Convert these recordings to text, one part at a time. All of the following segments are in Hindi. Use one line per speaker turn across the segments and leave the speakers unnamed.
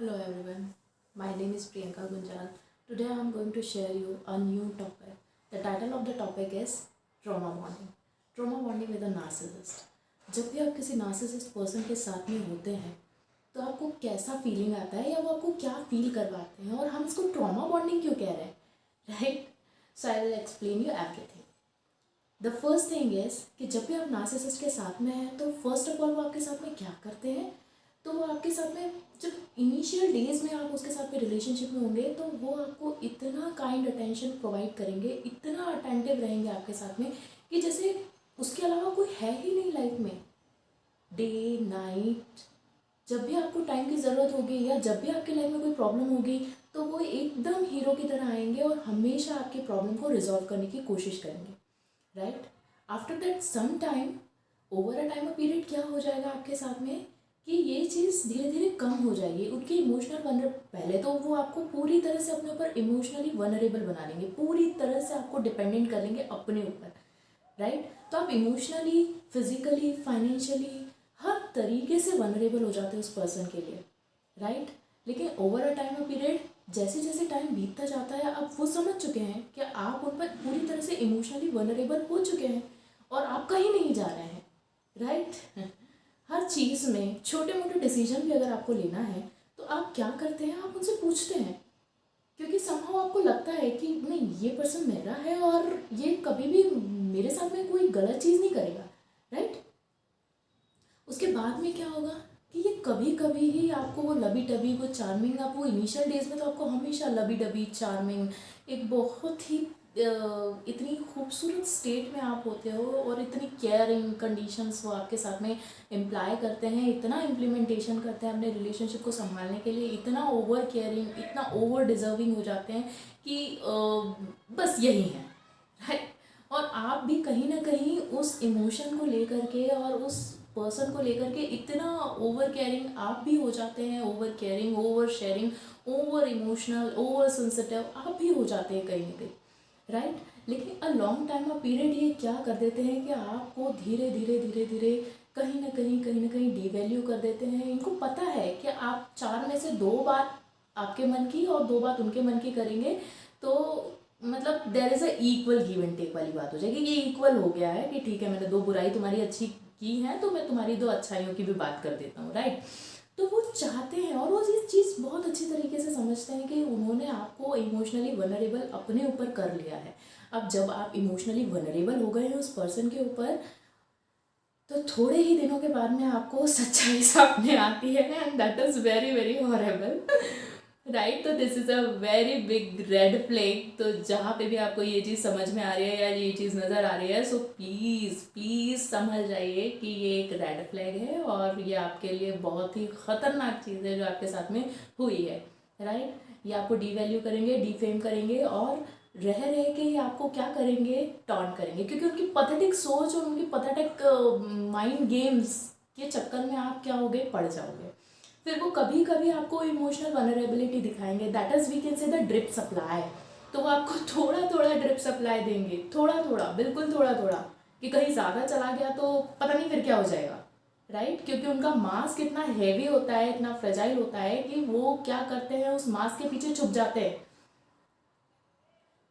Hello everyone, my name is Priyanka Gunjal. Today I am going to share you a new topic. The title of the topic is trauma bonding. Trauma bonding with a narcissist. जब भी आप किसी narcissist पर्सन के साथ में होते हैं तो आपको कैसा फीलिंग आता है या वो आपको क्या फील करवाते हैं और हम इसको ट्रॉमा बॉन्डिंग क्यों कह रहे हैं, right? So I will explain you everything. The first thing is कि जब भी आप नार्सिसिस्ट के साथ में हैं तो फर्स्ट ऑफ ऑल वो आपके साथ में क्या करते हैं. तो वो आपके साथ में जब इनिशियल डेज में आप उसके साथ में रिलेशनशिप में होंगे तो वो आपको इतना काइंड अटेंशन प्रोवाइड करेंगे, इतना अटेंटिव रहेंगे आपके साथ में कि जैसे उसके अलावा कोई है ही नहीं लाइफ में. डे नाइट जब भी आपको टाइम की ज़रूरत होगी या जब भी आपकी लाइफ में कोई प्रॉब्लम होगी तो वो एकदम हीरो की तरह आएंगे और हमेशा आपकी प्रॉब्लम को रिजॉल्व करने की कोशिश करेंगे, right? After that some time, over a time a period क्या हो जाएगा आपके साथ में कि ये चीज़ धीरे धीरे कम हो जाएगी. उनकी इमोशनल पहले तो वो आपको पूरी तरह से अपने ऊपर इमोशनली वनरेबल बना लेंगे, पूरी तरह से आपको डिपेंडेंट कर लेंगे अपने ऊपर, राइट? तो आप इमोशनली, फिजिकली, फाइनेंशियली हर तरीके से वनरेबल हो जाते हैं उस पर्सन के लिए, राइट? लेकिन over a time a period जैसे जैसे टाइम बीतता जाता है आप वो समझ चुके हैं कि आप उन पर पूरी तरह से इमोशनली वनरेबल हो चुके हैं और आप कहीं नहीं जा रहे हैं, राइट? हर चीज़ में छोटे मोटे डिसीजन भी अगर आपको लेना है तो आप क्या करते हैं, आप उनसे पूछते हैं क्योंकि समहाउ आपको लगता है कि नहीं ये पर्सन मेरा है और ये कभी भी मेरे साथ में कोई गलत चीज़ नहीं करेगा, राइट? उसके बाद में क्या होगा कि ये कभी कभी ही आपको वो लबी डबी, वो चार्मिंग, आप वो इनिशियल डेज में तो आपको हमेशा लबी डबी, चार्मिंग, एक बहुत ही इतनी खूबसूरत स्टेट में आप होते हो और इतनी केयरिंग कंडीशंस वो आपके साथ में इम्प्लाई करते हैं, इतना इम्प्लीमेंटेशन करते हैं अपने रिलेशनशिप को संभालने के लिए, इतना ओवर केयरिंग, इतना ओवर डिजर्विंग हो जाते हैं कि बस यही है, राइट? और आप भी कहीं ना कहीं उस इमोशन को लेकर के और उस पर्सन को लेकर के इतना ओवर केयरिंग आप भी हो जाते हैं, over caring, over sharing, over emotional, over sensitive आप भी हो जाते हैं कहीं ना कहीं, राइट? लेकिन a long time a period ये क्या कर देते हैं कि आपको धीरे धीरे धीरे धीरे कहीं ना कहीं डिवैल्यू कर देते हैं. इनको पता है कि आप 4 में से 2 बात आपके मन की और 2 बात उनके मन की करेंगे तो मतलब there is a equal give and take वाली बात हो जाएगी. ये इक्वल हो गया है कि ठीक है मैंने 2 बुराई तुम्हारी अच्छी की है तो मैं तुम्हारी 2 अच्छाइयों की भी बात कर देता हूँ, राइट? तो वो चाहते हैं और वो ये चीज़ बहुत अच्छी तरीके से समझते हैं कि उन्होंने आपको इमोशनली वनरेबल अपने ऊपर कर लिया है. अब जब आप इमोशनली वनरेबल हो गए हैं उस पर्सन के ऊपर तो थोड़े ही दिनों के बाद में आपको सच्चाई सामने आती है and that is very very horrible, right? तो this is a very big red flag. तो जहाँ पे भी आपको ये चीज़ समझ में आ रही है या ये चीज़ नज़र आ रही है सो प्लीज़ प्लीज़ समझ जाइए कि ये एक रेड फ्लैग है और ये आपके लिए बहुत ही ख़तरनाक चीज़ है जो आपके साथ में हुई है, राइट? ये आपको डीवैल्यू करेंगे, डिफेम करेंगे और रह रह के ही आपको क्या करेंगे, टॉन्ट करेंगे क्योंकि उनकी पथेटिक सोच और उनकी पथेटिक माइंड गेम्स के चक्कर में आप क्या होगे, पड़ जाओगे. फिर वो कभी कभी आपको इमोशनल वनरेबिलिटी दिखाएंगे, that is we can say the drip supply. तो वो आपको थोड़ा थोड़ा ड्रिप सप्लाई देंगे, थोड़ा थोड़ा, बिल्कुल थोड़ा थोड़ा, कि कहीं ज़्यादा चला गया तो पता नहीं फिर क्या हो जाएगा, राइट? क्योंकि उनका मास्क इतना हैवी होता है, इतना फ्रेजाइल होता है कि वो क्या करते हैं, उस मास्क के पीछे छुप जाते हैं.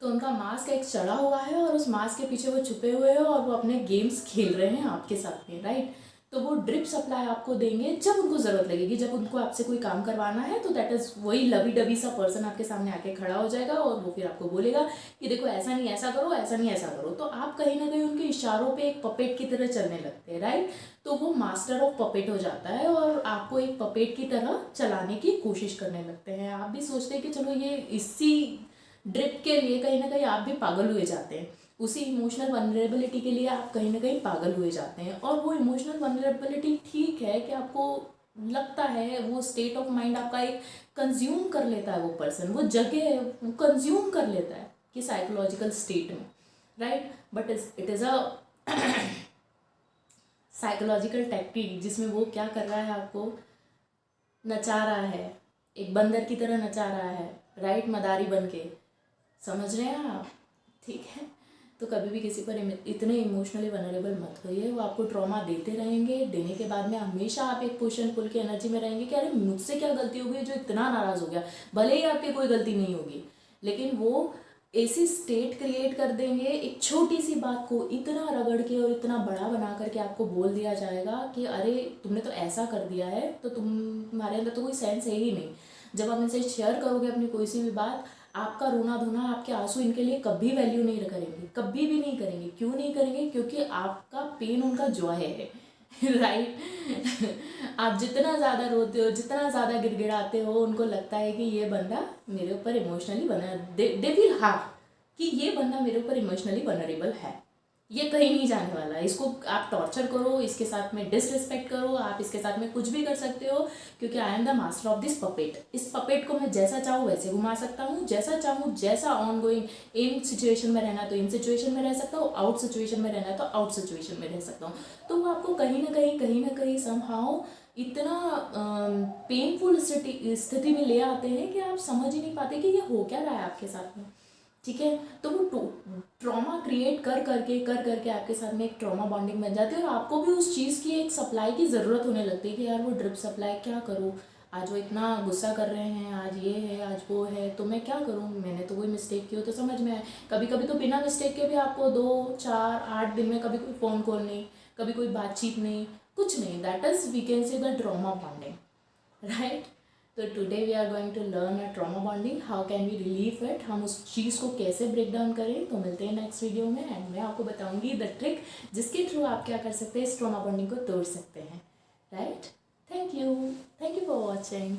तो उनका मास्क एक चढ़ा हुआ है और उस मास्क के पीछे वो छुपे हुए हैं और वो अपने गेम्स खेल रहे हैं आपके साथ में, राइट? तो वो ड्रिप सप्लाई आपको देंगे जब उनको ज़रूरत लगेगी, जब उनको आपसे कोई काम करवाना है तो दैट इज़ वही लवी डबी सा पर्सन आपके सामने आके खड़ा हो जाएगा और वो फिर आपको बोलेगा कि देखो ऐसा नहीं ऐसा करो, ऐसा नहीं ऐसा करो. तो आप कहीं ना कहीं उनके इशारों पे एक पपेट की तरह चलने लगते हैं, राइट? तो वो मास्टर ऑफ पपेट हो जाता है और आपको एक पपेट की तरह चलाने की कोशिश करने लगते हैं. आप भी सोचते हैं कि चलो ये इसी ड्रिप के लिए कहीं ना कहीं आप भी पागल हुए जाते हैं, उसी इमोशनल वनरेबिलिटी के लिए आप कहीं ना कहीं पागल हुए जाते हैं. और वो इमोशनल वनरेबिलिटी ठीक है कि आपको लगता है वो स्टेट ऑफ माइंड आपका एक कंज्यूम कर लेता है, वो पर्सन, वो जगह वो कंज्यूम कर लेता है कि साइकोलॉजिकल स्टेट में, right? But it is a psychological technique जिसमें वो क्या कर रहा है, आपको नचा रहा है, एक बंदर की तरह नचा रहा है, राइट? मदारी बन के, समझ रहे हैं आप? ठीक है. तो कभी भी किसी पर इतने इमोशनली वनरेबल मत होइए। वो आपको ट्रॉमा देते रहेंगे, देने के बाद में हमेशा आप एक पुश एंड पुल की एनर्जी में रहेंगे कि अरे मुझसे क्या गलती हो गई जो इतना नाराज़ हो गया। भले ही आपकी कोई गलती नहीं होगी, लेकिन वो ऐसी स्टेट क्रिएट कर देंगे, एक छोटी सी बात को इतना रगड़ के और इतना बड़ा बना करके आपको बोल दिया जाएगा कि अरे तुमने तो ऐसा कर दिया है, तो तुम्हारे अंदर तो कोई सेंस है ही नहीं। जब आप इनसे शेयर करोगे अपनी कोई सी भी बात, आपका रोना धोना, आपके आंसू इनके लिए कभी वैल्यू नहीं करेंगे, कभी भी नहीं करेंगे। क्यों नहीं करेंगे? क्योंकि आपका पेन उनका जॉय है। राइट। आप जितना ज़्यादा रोते हो, जितना ज़्यादा गिड़गिड़ाते हो, उनको लगता है कि ये बंदा मेरे ऊपर इमोशनली बना, दे फील हाँ कि ये बंदा मेरे ऊपर इमोशनली वनरेबल है, ये कहीं नहीं जाने वाला। इसको आप टॉर्चर करो, इसके साथ में डिसरिस्पेक्ट करो, आप इसके साथ में कुछ भी कर सकते हो, क्योंकि I am the master of this puppet. इस पपेट को मैं जैसा चाहूँ वैसे घुमा सकता हूँ, जैसा चाहूँ, जैसा ऑन गोइंग इन सिचुएशन में रहना तो इन सिचुएशन में रह सकता हूँ, आउट सिचुएशन में रहना तो आउट सिचुएशन में रह सकता हूँ। तो वो आपको कहीं ना कहीं समहाउ इतना पेनफुल स्थिति में ले आते हैं कि आप समझ ही नहीं पाते कि ये हो क्या रहा है आपके साथ में। ठीक है, तो वो ट्रॉमा क्रिएट कर करके आपके साथ में एक ट्रॉमा बॉन्डिंग बन जाती है, और आपको भी उस चीज़ की एक सप्लाई की ज़रूरत होने लगती है कि यार वो ड्रिप सप्लाई क्या करूँ, आज वो इतना गुस्सा कर रहे हैं, आज ये है, आज वो है, तो मैं क्या करूँ, मैंने तो कोई मिस्टेक की हो तो समझ में आए। कभी कभी तो बिना मिस्टेक के भी आपको 2 4 8 दिन में कभी कोई फ़ोन कॉल नहीं, कभी कोई बातचीत नहीं, कुछ नहीं। That is we can say the trauma bonding, right. तो today we are going to learn a trauma bonding, how can we relieve it, हम उस चीज़ को कैसे ब्रेक डाउन करें। तो मिलते हैं नेक्स्ट वीडियो में, एंड मैं आपको बताऊंगी द ट्रिक जिसके थ्रू आप क्या कर सकते हैं, इस ट्रॉमा बॉन्डिंग को तोड़ सकते हैं, right. Thank you for watching.